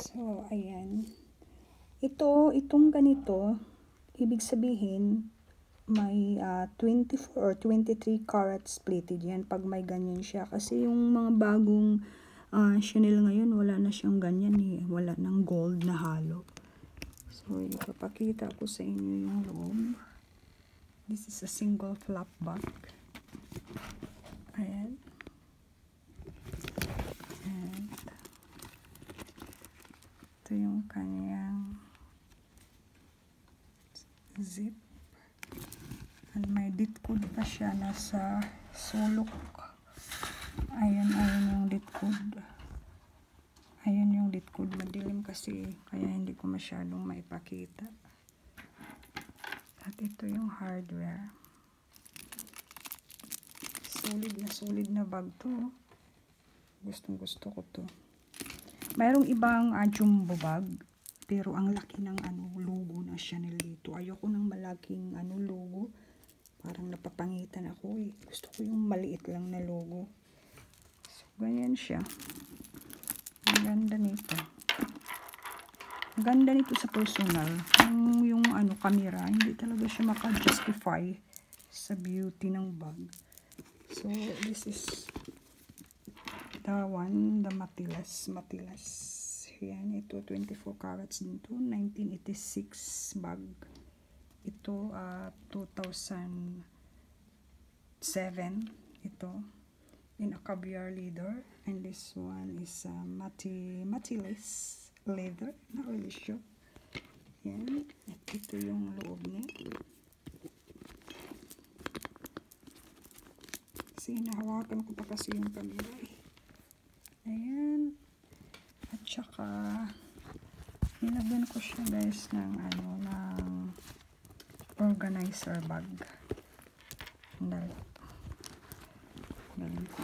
So, ayan. Itong ganito, ibig sabihin, may 24 or 23 carats plated yan pag may ganyan siya. Kasi yung mga bagong Chanel ngayon, wala na siyang ganyan eh. Wala nang gold na halo. So, ipapakita ko sa inyo yung loob. This is a single flap bag. Ayan. And ito yung kanyang zip. And may ditkod pa siya nasa sulok. Ayan yung ditkod. Ayan yung ditkod. Madilim kasi kaya hindi ko masyadong maipakita. At ito yung hardware. Solid na bag to. Gustong gusto ko to. Mayroong ibang jumbo bag. Pero ang laki ng logo ng Chanel dito. Ayoko ng malaking logo. Parang napapangitan ako eh. Gusto ko yung maliit lang na logo. So, ganyan siya. Ang ganda nito. Ang ganda nito sa personal. Yung camera, hindi talaga siya maka-justify sa beauty ng bag. So, this is the one, the Matilas. Yan, ito 24 carats din to. 1986 bag. Ito 2007 ito in a caviar leather, and this one is Matilas leather, not really sure. Yan, at ito yung loob niya. Kasi nahawakan ko pa kasi yung camera eh. Ayan, at saka nilagyan ko siya guys ng ng organizer bag. Dali ko.